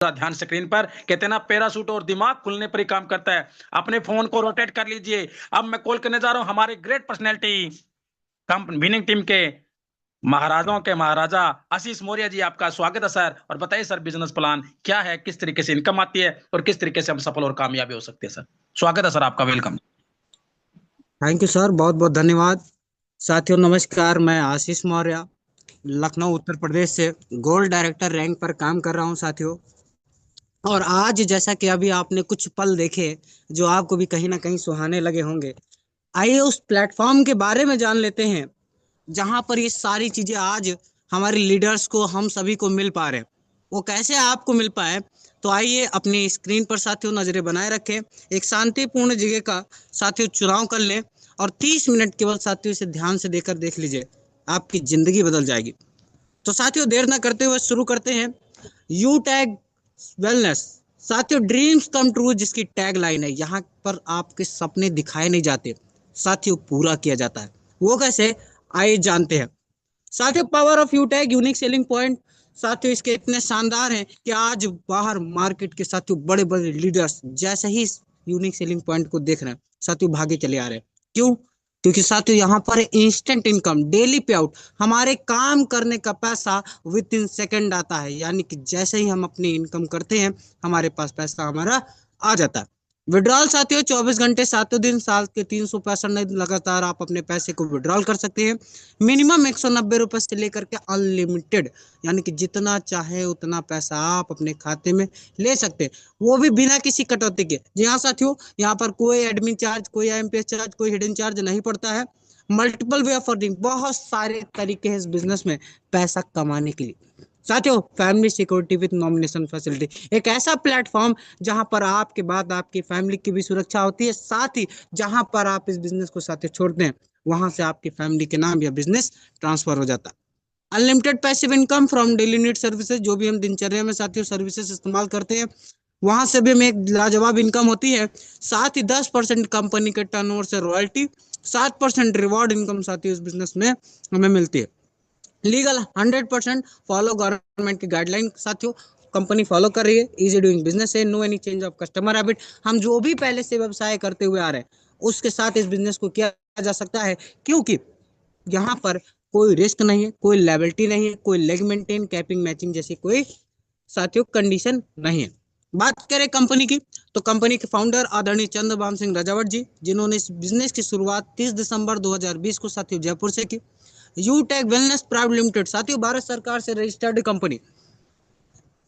ध्यान स्क्रीन पर कहते हैं ना, पैराशूट और दिमाग खुलने पर ही काम करता है। अपने फोन को रोटेट कर लीजिए। अब मैं कॉल करने जा रहा हूं हमारे ग्रेट पर्सनैलिटी विनिंग टीम के महाराजाओं के महाराजा आशीष मौर्य जी। आपका स्वागत है सर। और बताइए सर, बिजनेस प्लान क्या है, किस तरीके से इनकम आती है और किस तरीके से हम सफल और कामयाबी हो सकते हैं सर। स्वागत है सर आपका, वेलकम। थैंक यू सर, बहुत बहुत धन्यवाद। साथियों नमस्कार, मैं आशीष मौर्य लखनऊ उत्तर प्रदेश से गोल्ड डायरेक्टर रैंक पर काम कर रहा हूं साथियों। और आज जैसा कि अभी आपने कुछ पल देखे जो आपको भी कहीं ना कहीं सुहाने लगे होंगे, आइए उस प्लेटफॉर्म के बारे में जान लेते हैं जहां पर ये सारी चीजें आज हमारे लीडर्स को, हम सभी को मिल पा रहे हैं। वो कैसे आपको मिल पाए, तो आइए अपनी स्क्रीन पर साथियों नजरें बनाए रखें। एक शांतिपूर्ण जगह का साथियों चुनाव कर लें और 30 मिनट केवल साथियों इसे ध्यान से देकर देख लीजिए, आपकी जिंदगी बदल जाएगी। तो साथियों देर ना करते हुए शुरू करते हैं। यू टैग वेलनेस, साथियों ड्रीम्स कम ट्रू जिसकी टैग लाइन है। यहाँ पर आपके सपने दिखाए नहीं जाते साथियों, पूरा किया जाता है। वो कैसे, आइए जानते हैं। साथियों power of U tag unique selling point, साथियों इसके इतने शानदार हैं कि आज बाहर मार्केट के साथियों बड़े बड़े लीडर्स जैसे ही यूनिक सेलिंग पॉइंट को देख रहे हैं साथियों भागे चले आ रहे हैं। क्यों? क्योंकि साथियों यहाँ पर इंस्टेंट इनकम, डेली पे आउट, हमारे काम करने का पैसा विद इन सेकेंड आता है। यानी कि जैसे ही हम अपनी इनकम करते हैं हमारे पास पैसा हमारा आ जाता है। विड्रॉल साथियों 24 घंटे 7 दिन साल के 365 दिन लगातार आप अपने पैसे को विड्रॉल कर सकते हैं। मिनिमम 190 रुपए से लेकर के अनलिमिटेड, यानी कि जितना चाहे उतना पैसा आप अपने खाते में ले सकते हैं, वो भी बिना किसी कटौती के। जी हाँ साथियों, यहाँ पर कोई एडमिन चार्ज, कोई आईएमपीएस चार्ज, कोई हिडन चार्ज नहीं पड़ता है। मल्टीपल वे ऑफ अर्निंग, बहुत सारे तरीके हैं इस बिजनेस में पैसा कमाने के लिए। साथियों family security with nomination facility, एक ऐसा प्लेटफॉर्म जहां पर आपके बाद आपकी फैमिली की भी सुरक्षा होती है, साथ ही जहां पर आप इस बिजनेस को साथियों छोड़ते हैं वहां से आपकी फैमिली के नाम या बिजनेस ट्रांसफर हो जाता है। Unlimited passive income from daily need services, जो भी हम दिनचर्या में साथियों सर्विसेज इस्तेमाल करते हैं वहां से भी हमें एक लाजवाब इनकम होती है। साथ ही 10% कंपनी के टर्नओवर से रॉयल्टी, 7% रिवॉर्ड इनकम साथियों इस बिजनेस में हमें मिलती है। लीगल 100% फॉलो गवर्नमेंट की गाइडलाइन साथियों, कंपनी फॉलो कर रही है। इजी डूइंग बिजनेस है, no any change of customer habit, हम जो भी पहले से व्यवसाय करते हुए आ रहे हैं उसके साथ इस बिजनेस को किया जा सकता है। क्योंकि यहाँ पर कोई रिस्क नहीं है, कोई लायबिलिटी नहीं है, कोई लेग मेंटेन, कैपिंग, मैचिंग जैसी कोई साथियों कंडीशन नहीं है। बात करें कंपनी की, तो कंपनी के फाउंडर आदरणीय चंद्रभान सिंह राजावत जी, जिन्होंने इस बिजनेस की शुरुआत 30 दिसंबर 2020 को साथियों जयपुर से की। Utec wellness private limited साथियों भारत सरकार से रजिस्टर्ड कंपनी,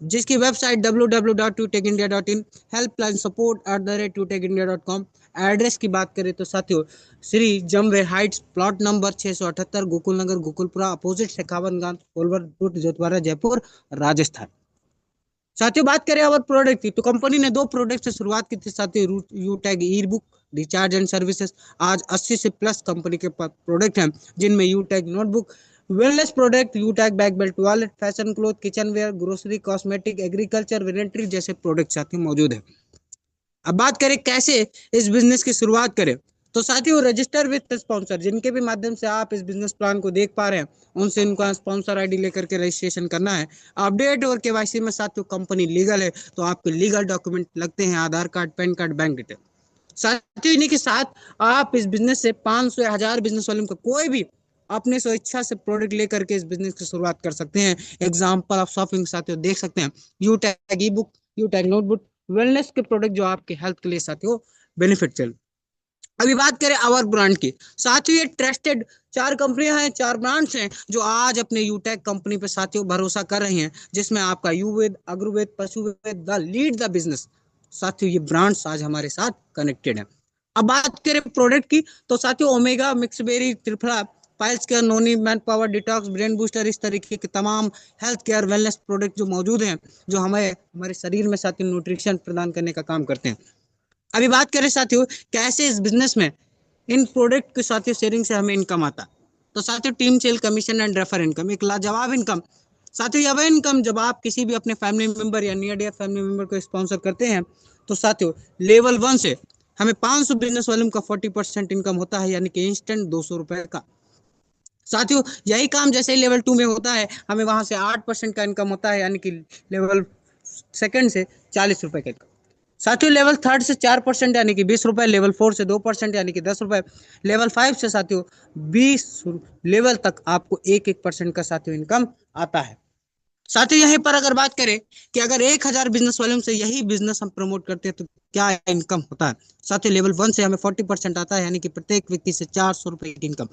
जिसकी website www.utecindia.in, helpline support@utecindia.com। Address की बात करें तो साथियों Shri Jamwe heights, plot number 678, Gokul Nagar, Gokulpura, opposite Shekhawan गांव, कोलवर रोड, जोतवाड़ा, जयपुर, राजस्थान। साथियों बात करें अवर प्रोडक्ट की, तो कंपनी ने 2 प्रोडक्ट से शुरुआत की थी साथियों, U tag e book recharge and services. आज 80 से प्लस कंपनी के प्रोडक्ट हैं, जिनमें U tag notebook, wellness product, U tag bag, belt, wallet, fashion cloth, kitchen ware, grocery, cosmetic, agriculture, वेनेट्री जैसे प्रोडक्ट साथियों मौजूद है। अब बात करें कैसे इस बिजनेस की शुरुआत करें, तो साथियों रजिस्टर विद स्पॉन्सर, जिनके भी माध्यम से आप इस बिजनेस प्लान को देख पा रहे हैं उनसे इनका स्पॉन्सर आईडी लेकर के रजिस्ट्रेशन करना है। अपडेट और केवाईसी में साथियों कंपनी लीगल है, तो आपके लीगल डॉक्यूमेंट लगते हैं Aadhaar card, PAN card, bank detail. साथियों इन्हीं के साथ आप इस बिजनेस से 500 या 1000 बिजनेस वालों का कोई भी अपने स्वेच्छा से प्रोडक्ट लेकर के इस बिजनेस की शुरुआत कर सकते हैं। एग्जाम्पल ऑफ शॉपिंग साथियों देख सकते हैं, you tag e book, you tag notebook, wellness के प्रोडक्ट जो आपके हेल्थ के लिए साथियों बेनिफिट चल। अभी बात करें आवर ब्रांड की, साथियों ये ट्रस्टेड 4 कंपनियां हैं, 4 ब्रांड्स हैं जो आज अपने यूटेक कंपनी पे साथियों भरोसा कर रही हैं, जिसमें आपका युवेद, अग्रवेद, पशुवेद, द लीड द बिजनेस। साथियों ये ब्रांड्स आज हमारे साथ कनेक्टेड हैं। अब बात करें प्रोडक्ट की, तो साथियों omega, mixberry, triphala, piles care, noni, man power, detox, brain booster, इस तरीके के तमाम हेल्थ केयर वेलनेस प्रोडक्ट जो मौजूद हैं, जो हमें हमारे शरीर में साथियों न्यूट्रिशन प्रदान करने का काम करते हैं। अभी बात करें साथियों कैसे इस बिजनेस में इन प्रोडक्ट के साथियों शेयरिंग से हमें इनकम आता, तो साथियों team sale commission and refer income, एक लाजवाब इनकम। साथियों यह इनकम जब आप किसी भी अपने फैमिली मेंबर या नियर डियर फैमिली मेंबर को स्पॉन्सर करते हैं, तो साथियों लेवल 1 से हमें 500 बिजनेस वॉल्यूम का 40% इनकम होता है, यानी कि इंस्टेंट 200 रुपए का। साथियों यही काम जैसे ही लेवल 2 में होता है हमें वहां से 8% का इनकम होता है, यानी कि लेवल सेकंड से 40 रुपए का इनकम। साथियों लेवल थर्ड से 4% यानी कि 20 रुपए, लेवल 4 से 2% यानी कि 10 रुपए, लेवल 5 से साथियों 20 लेवल तक आपको 1% का साथियों इनकम आता है। साथियों यहीं पर अगर बात करें कि अगर 1000 बिजनेस वॉल्यूम से यही बिजनेस हम प्रमोट करते हैं तो क्या इनकम होता है। साथियों लेवल 1 से हमें 40% आता है यानी कि प्रत्येक व्यक्ति से 400 रुपए की इनकम।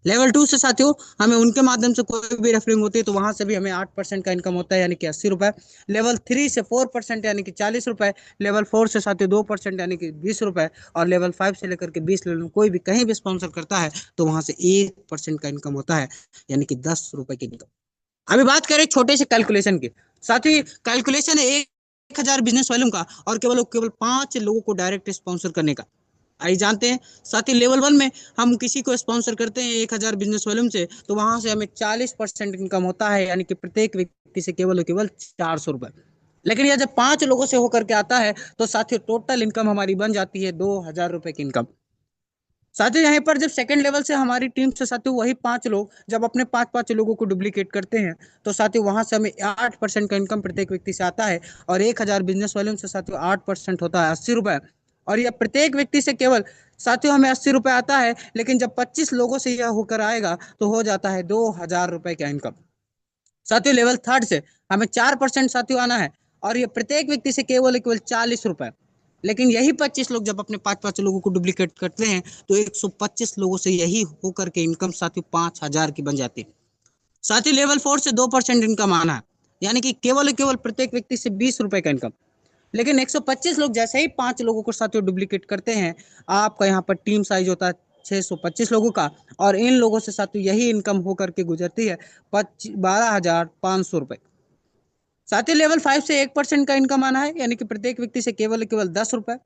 लेवल 2 से साथियों हमें उनके माध्यम से कोई भी रेफरिंग होती है तो वहां से भी हमें 8% का इनकम होता है यानी कि 80 रुपए। लेवल 3 से 4% यानी कि 40 रुपए। लेवल 4 से साथियों 2% यानी कि 20 रुपए। और लेवल 5 से लेकर के 20 लेवल में कोई भी कहीं भी स्पॉन्सर करता है तो वहां से 1% का इनकम होता है यानी कि 10 रुपए की इनकम। अभी बात करें छोटे से कैलकुलेशन की। साथ ही कैलकुलेशन है 1000 बिजनेस वॉल्यूम का और केवल केवल 5 लोगों को डायरेक्ट स्पॉन्सर करने का। आइए जानते हैं। साथ ही लेवल 1 में हम किसी को स्पॉन्सर करते हैं 1000 बिजनेस वॉल्यूम से तो वहां से हमें 40% इनकम होता है यानी कि प्रत्येक व्यक्ति से केवल केवल 400 रुपए। लेकिन यह जब 5 लोगों से होकर के आता है तो साथियों टोटल इनकम हमारी बन जाती है 2000 रुपए की इनकम। साथियों यहाँ पर जब सेकंड लेवल से हमारी टीम से साथियों वही 5 लोग जब अपने 5 लोगों को डुप्लीकेट करते हैं तो साथियों वहां से हमें 8% का इनकम प्रत्येक व्यक्ति से आता है। और 1000 बिजनेस वॉल्यूम से साथियों 8% होता है 80 रुपए। और यह प्रत्येक व्यक्ति से केवल साथियों हमें 80 रुपए आता है। लेकिन जब 25 लोगों से यह होकर आएगा तो हो जाता है 2000 रुपए का इनकम। साथियों लेवल थर्ड से हमें 4% साथियों आना है और ये प्रत्येक व्यक्ति से केवल केवल 40 रुपए। लेकिन यही 25 लोग जब अपने 5 लोगों को डुप्लीकेट करते हैं तो 125 लोगों से यही होकर के इनकम साथियों 5000 की बन जाती है। साथियों लेवल 4 से 2% इनकम आना है यानी कि केवल केवल प्रत्येक व्यक्ति से 20 रुपए का इनकम। लेकिन 125 लोग जैसे ही 5 लोगों को साथियों डुप्लीकेट करते हैं आपका यहाँ पर टीम साइज होता है 625 लोगों का। और इन लोगों से साथियों यही इनकम होकर के गुजरती है 12,500 रुपए। साथ ही लेवल 5 से 1% का इनकम आना है यानी कि प्रत्येक व्यक्ति से केवल केवल 10 रुपए।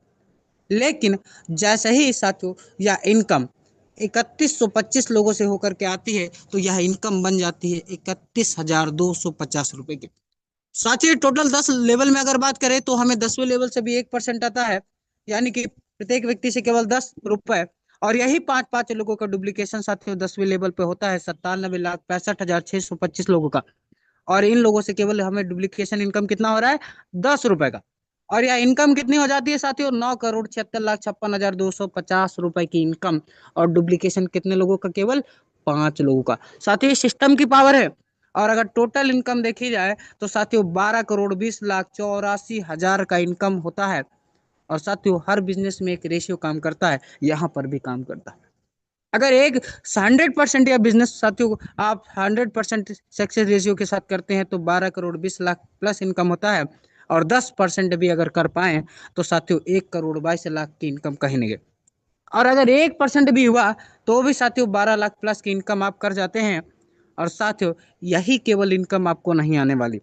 लेकिन जैसे ही साथियों यह इनकम 3125 लोगों से होकर के आती है तो यह इनकम बन जाती है 31,250 रुपए की। साथ ही टोटल 10 लेवल में अगर बात करें तो हमें 10वें लेवल से भी 1% आता है यानी कि प्रत्येक व्यक्ति से केवल 10 रुपए। और यही 5 लोगों का डुप्लीकेशन साथियों 10वें लेवल पे होता है 97,65,625 लोगों का। और इन लोगों से केवल हमें डुप्लीकेशन इनकम कितना हो रहा है 10 रुपए का। और यह इनकम कितनी हो जाती है साथियों 9,76,56,250 रुपए की इनकम। और डुप्लीकेशन कितने लोगों का केवल 5 लोगों का। साथियों सिस्टम की पावर है। और अगर टोटल इनकम देखी जाए तो साथियों 12,20,84,000 का इनकम होता है। और साथियों हर बिजनेस में एक रेशियो काम करता है यहाँ पर भी काम करता है। अगर एक 100% या बिजनेस साथियों आप 100% सक्सेस रेशियो के साथ करते हैं तो 12,20,00,000 प्लस इनकम होता है। और 10% भी अगर कर पाए तो साथियों 1,22,00,000 की इनकम कहीं नहीं गए। और अगर 1% भी हुआ तो भी साथियों 12 लाख प्लस की इनकम आप कर जाते हैं। और साथियों यही केवल इनकम आपको नहीं आने वाली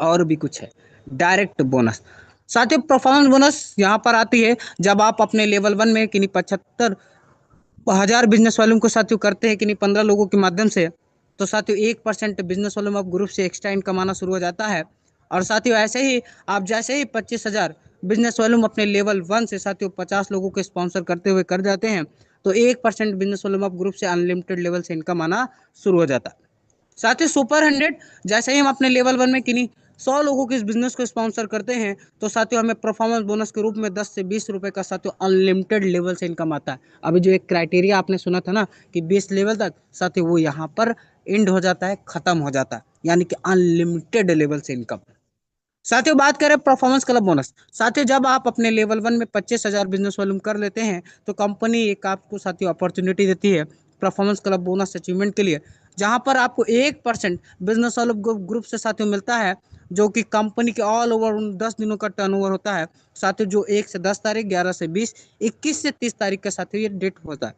और भी कुछ है डायरेक्ट बोनस। साथियों परफॉर्मेंस बोनस यहाँ पर आती है जब आप अपने लेवल 1 में किन्हीं 75,000 बिजनेस वालों को साथियों करते हैं कि नहीं 15 लोगों के माध्यम से तो साथियों 1% बिजनेस वालों में ग्रुप से एक्स्ट्रा इनकम आना शुरू हो जाता है। और साथियों ऐसे ही आप जैसे ही 25,000 बिजनेस वालों अपने लेवल 1 से साथियों 50 लोगों को स्पॉन्सर करते हुए कर जाते हैं तो 1% बिजनेस वालों ग्रुप से अनलिमिटेड लेवल से इनकम आना शुरू हो जाता है। साथ ही सुपर 100 जैसे ही हम अपने लेवल 1 में किन्हीं 100 लोगों के इस बिजनेस को स्पॉन्सर करते हैं तो साथियों हमें परफॉर्मेंस बोनस के रूप में 10 से 20 रुपए का साथियों अनलिमिटेड लेवल से इनकम आता है। अभी जो एक क्राइटेरिया आपने सुना था ना कि 20 लेवल तक साथियों वो यहाँ पर एंड हो जाता है खत्म हो जाता है यानी कि अनलिमिटेड लेवल से इनकम। साथियों बात करें परफॉर्मेंस क्लब बोनस। साथियों जब आप अपने लेवल 1 में 25,000 बिजनेस वॉल्यूम कर लेते हैं तो कंपनी एक आपको साथियों अपॉर्चुनिटी देती है परफॉर्मेंस क्लब बोनस अचीवमेंट के लिए जहां पर आपको 1% बिजनेस वालों ग्रुप से साथियों मिलता है जो कि कंपनी के ऑल ओवर उन 10 दिनों का टर्नओवर होता है साथियों जो 1 से 10 तारीख 11 से 20 21 से 30 तारीख का साथियों ये डेट होता है।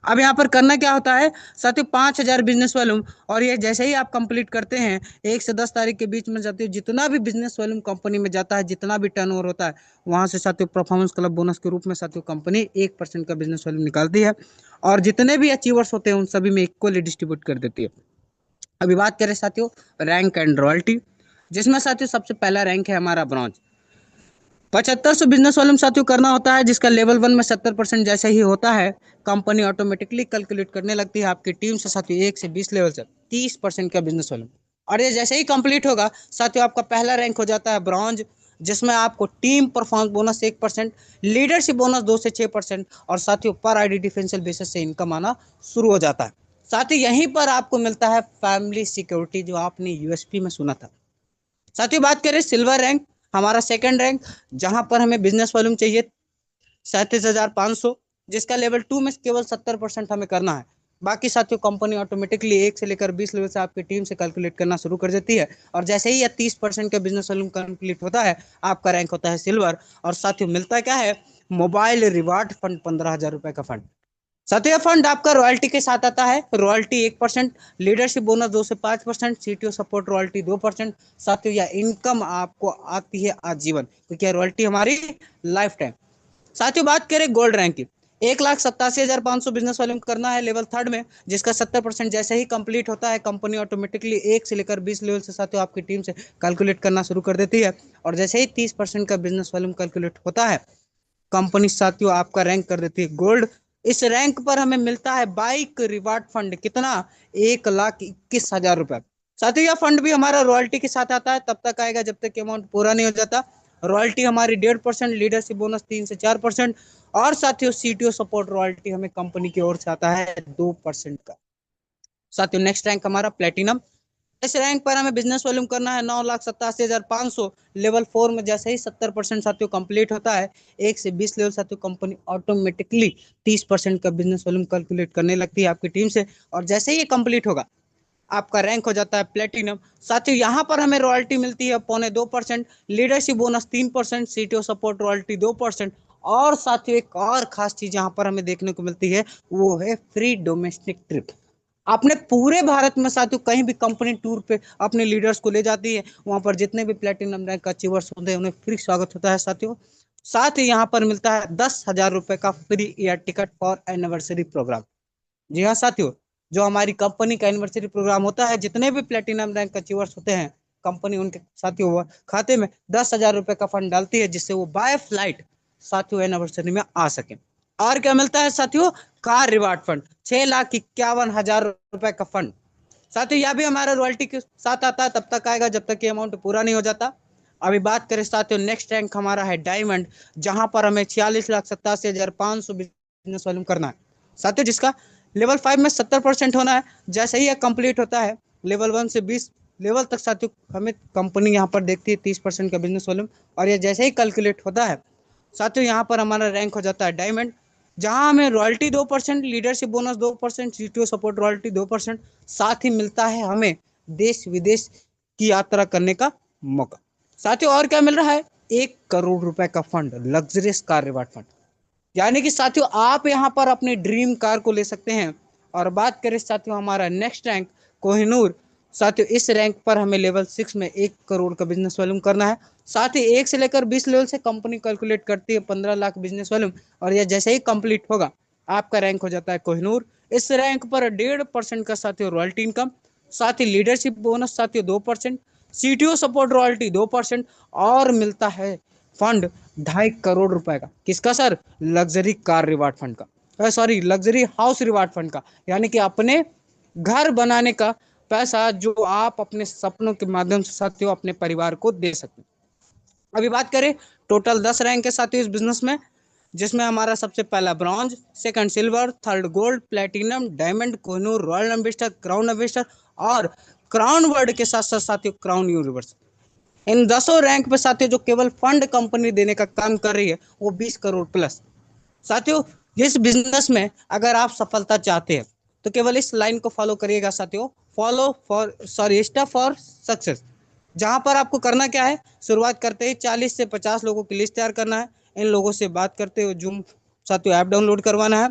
अब यहाँ पर करना क्या होता है साथियों 5,000 बिजनेस वॉल्यूम और ये जैसे ही आप कंप्लीट करते हैं 1 से 10 तारीख के बीच में साथियों जितना भी बिजनेस वॉल्यूम कंपनी में जाता है जितना भी टर्नओवर होता है वहां से साथियों परफॉर्मेंस क्लब बोनस के रूप में साथियों कंपनी 1% का बिजनेस वॉल्यूम निकालती है। और जितने भी अचीवर्स होते हैं उन सभी में इक्वली डिस्ट्रीब्यूट कर देती है। अभी बात करें साथियों रैंक एंड रॉयल्टी जिसमें साथियों सबसे पहला रैंक है हमारा ब्रॉन्ज। 7500 बिजनेस वॉल्यूम साथियों करना होता है जिसका लेवल 1 में 70% जैसे ही होता है कंपनी ऑटोमेटिकली कैलकुलेट करने लगती है आपकी टीम से साथियों 1 से 20 लेवल से 30% का बिजनेस वॉल्यूम। और ये जैसे ही कंप्लीट होगा साथियों, आपका पहला रैंक हो जाता है ब्रॉन्ज, जिसमें आपको team performance bonus 1%, leadership bonus 2 से 6%, और साथियों पर आईडी डिफरेंशियल बेसिस से इनकम आना शुरू हो जाता है। साथ ही यहीं पर आपको मिलता है फैमिली सिक्योरिटी, जो आपने यूएसपी में सुना था। साथियों बात करें सिल्वर रैंक, हमारा सेकंड रैंक, जहां पर हमें बिजनेस वॉल्यूम चाहिए 37,500, जिसका लेवल 2 में केवल 70% हमें करना है। बाकी साथियों कंपनी ऑटोमेटिकली 1 से लेकर 20 लेवल से आपकी टीम से कैलकुलेट करना शुरू कर देती है, और जैसे ही यह 30% का बिजनेस वॉल्यूम कंप्लीट होता है, आपका रैंक होता है सिल्वर। और साथियों मिलता क्या है, मोबाइल रिवार्ड फंड, 15,000 रुपए का फंड। साथियों फंड आपका रॉयल्टी के साथ आता है, रॉयल्टी 1%, लीडरशिप बोनस 2 से 5%, सीटीओ सपोर्ट रॉयल्टी 2%। साथियों यह इनकम आपको आती है आजीवन, क्योंकि यह रॉयल्टी हमारी लाइफ टाइम। साथियों बात करें गोल्ड रैंक की, 1,87,500 बिजनेस वॉल्यूम करना है लेवल थर्ड में, जिसका 70% जैसे ही कंप्लीट होता है, कंपनी ऑटोमेटिकली 1 से लेकर 20 लेवल से साथियों आपकी टीम से कैलकुलेट करना शुरू कर देती है। और जैसे ही 30% का बिजनेस वॉल्यूम कैलकुलेट होता है, कंपनी साथियों आपका रैंक कर देती है गोल्ड। इस रैंक पर हमें मिलता है बाइक रिवार्ड फंड, कितना, 1,21,000 रुपए। साथियों यह फंड भी हमारा रॉयल्टी के साथ आता है, तब तक आएगा जब तक अमाउंट पूरा नहीं हो जाता। रॉयल्टी हमारी 1.5%, लीडरशिप बोनस 3 से 4%, और साथियों सीटीओ सपोर्ट रॉयल्टी हमें कंपनी की ओर से आता है 2% का। साथियों नेक्स्ट रैंक हमारा प्लेटिनम, इस रैंक पर हमें बिजनेस वॉल्यूम करना है 9,87,500, लेवल 4 में जैसे ही 70% साथियों कंप्लीट होता है, 1 से 20 लेवल साथियों कंपनी ऑटोमेटिकली 30% का बिजनेस वॉल्यूम कैलकुलेट करने लगती है आपकी टीम से, और जैसे ही ये कंप्लीट होगा, आपका रैंक हो जाता है प्लेटिनम। साथियों यहाँ पर हमें रॉयल्टी मिलती है 0.25%, leadership bonus 3%, CTO support royalty 2%, और साथियों एक और खास चीज यहाँ पर हमें देखने को मिलती है, वो है फ्री डोमेस्टिक ट्रिप। अपने पूरे भारत में साथियों कहीं भी कंपनी टूर पे अपने लीडर्स को ले जाती है, वहां पर जितने भी प्लेटिनम रैंक अचीवर्स होते हैं उन्हें फ्री स्वागत होता है साथियों। साथ ही यहाँ पर मिलता है 10,000 रुपए का free air ticket for anniversary program. जी हाँ साथियों, जो हमारी कंपनी का एनिवर्सरी प्रोग्राम होता है, जितने भी प्लेटिनम रैंक अचीवर्स होते हैं, कंपनी उनके साथियों खाते में 10,000 रुपए का फंड डालती है, जिससे वो बाय फ्लाइट साथियों एनिवर्सरी में आ सके। और क्या मिलता है साथियों, कार रिवार्ड फंड, 6,51,000 रुपए का फंड। साथियों यह भी हमारा रॉयल्टी के साथ आता है, तब तक आएगा जब तक ये अमाउंट पूरा नहीं हो जाता। अभी बात करें साथियों, नेक्स्ट रैंक हमारा है डायमंड, जहां पर हमें 46,87,500 बिजनेस वॉल्यूम करना है साथियों, जिसका लेवल 5 में 70% होना है। जैसे ही यह कंप्लीट होता है, लेवल 1 से 20 लेवल तक साथियों हमें कंपनी यहाँ पर देखती है 30% का बिजनेस वॉल्यूम, और यह जैसे ही कैलकुलेट होता है साथियों, यहाँ पर हमारा रैंक हो जाता है डायमंड, जहां हमें royalty 2%, leadership bonus 2%, CTO support royalty 2%, साथ ही मिलता है हमें देश विदेश की यात्रा करने का मौका। साथियों और क्या मिल रहा है, 1 करोड़ रुपए का fund, luxurious car reward fund, यानी कि साथियों आप यहाँ पर अपनी ड्रीम कार को ले सकते हैं। और बात करें साथियों हमारा नेक्स्ट रैंक कोहिनूर, साथियों इस रैंक पर हमें लेवल 6 में 1 करोड़ का बिजनेस वॉल्यूम करना है। साथ ही 1 से लेकर 20 लेवल से कंपनी कैलकुलेट करती है 15 लाख बिजनेस वॉल्यूम, और यह जैसे ही कंप्लीट होगा, आपका रैंक हो जाता है कोहिनूर। इस रैंक पर 1.5% का साथियों रॉयल्टी इनकम, साथ ही लीडरशिप बोनस साथियों 2%, सीटीओ सपोर्ट रॉयल्टी 2%, और मिलता है फंड 2.5 करोड़ रुपए का, किसका sir, luxury car reward fund का, sorry luxury house reward fund का, यानी कि अपने घर बनाने का पैसा, जो आप अपने सपनों के माध्यम से साथियों अपने परिवार को दे सकते हैं। अभी बात करें, टोटल 10 रैंक के साथियों इस बिजनेस में, जिसमें हमारा सबसे पहला bronze, second silver, third gold, platinum, diamond, Kohinoor, royal ambassador, crown ambassador, और क्राउन वर्ल्ड के साथ साथ साथियों क्राउन यूनिवर्स। इन 10 रैंक पे साथियों जो केवल फंड कंपनी देने का काम कर रही है, वो 20 करोड़ प्लस। साथियों इस बिजनेस में अगर आप सफलता चाहते हैं, तो केवल इस लाइन को फॉलो करिएगा साथियों, follow for sorry step for success. जहां पर आपको करना क्या है, शुरुआत करते ही 40 से 50 लोगों की लिस्ट तैयार करना है, इन लोगों से बात करते हुए जूम साथियों ऐप डाउनलोड करवाना है,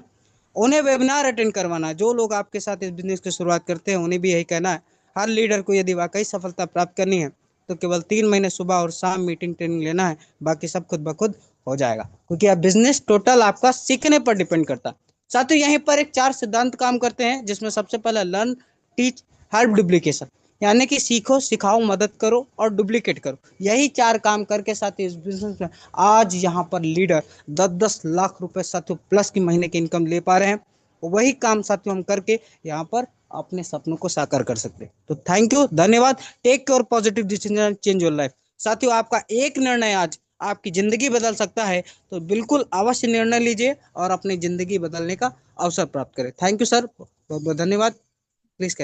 उन्हें वेबिनार अटेंड करवाना है। जो लोग आपके साथ इस बिजनेस की शुरुआत करते हैं, उन्हें भी यही कहना है, हर लीडर को यदि वाकई सफलता प्राप्त करनी है, तो केवल 3 महीने सुबह और शाम मीटिंग ट्रेनिंग लेना है, बाकी सब खुद ब खुद हो जाएगा, क्योंकि अब बिजनेस टोटल आपका सीखने पर डिपेंड करता है। साथियों यहीं पर एक 4 सिद्धांत काम करते हैं, जिसमें सबसे पहला लर्न, टीच, हेल्प, डुप्लीकेशन, यानी कि सीखो, सिखाओ, मदद करो और डुप्लीकेट करो। यही 4 काम करके साथियों इस बिजनेस में आज यहाँ पर लीडर 10-10 लाख रुपए साथियों प्लस की महीने की इनकम ले पा रहे हैं। वही काम साथियों हम करके यहाँ पर अपने सपनों को साकार कर सकते हैं। तो थैंक यू, धन्यवाद। Take your positive decision, change your life. साथियों, आपका एक निर्णय आज आपकी जिंदगी बदल सकता है, तो बिल्कुल अवश्य निर्णय लीजिए और अपनी जिंदगी बदलने का अवसर प्राप्त करें। थैंक यू सर, बहुत बहुत धन्यवाद। प्लीज।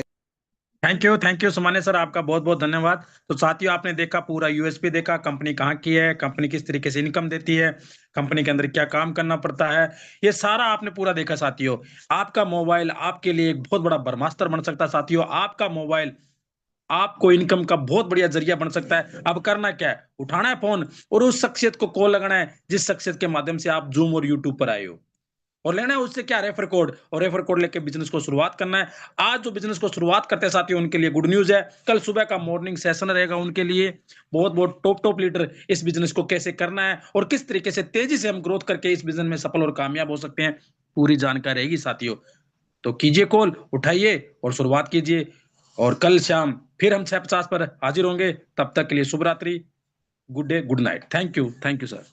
थैंक यू सुमान्य सर, आपका बहुत बहुत धन्यवाद। तो साथियों, आपने देखा, पूरा यूएसपी देखा, कंपनी कहाँ की है, कंपनी किस तरीके से इनकम देती है, कंपनी के अंदर क्या काम करना पड़ता है, ये सारा आपने पूरा देखा। साथियों, आपका मोबाइल आपके लिए एक बहुत बड़ा ब्रह्मास्त्र बन सकता है। साथियों, आपका मोबाइल आपको इनकम का बहुत बढ़िया जरिया बन सकता है। अब करना क्या है, उठाना है फोन और उस शख्सियत को कॉल लगाना है जिस शख्सियत के माध्यम से आप जूम और यूट्यूब पर आए हो, और लेना है उससे क्या, रेफर कोड, और रेफर कोड लेके बिजनेस को शुरुआत करना है। आज जो बिजनेस को शुरुआत करते हैं साथियों, उनके लिए गुड न्यूज है, कल सुबह का मॉर्निंग सेशन रहेगा उनके लिए। बहुत बहुत टॉप लीडर इस बिजनेस को कैसे करना है और किस तरीके से तेजी से हम ग्रोथ करके इस बिजनेस में सफल और कामयाब हो सकते हैं, पूरी जानकारी रहेगी साथियों। तो कीजिए कॉल, उठाइए और शुरुआत कीजिए। और कल शाम फिर हम 6:50 पर हाजिर होंगे। तब तक के लिए शुभ रात्रि, good day, good night. Thank you sir.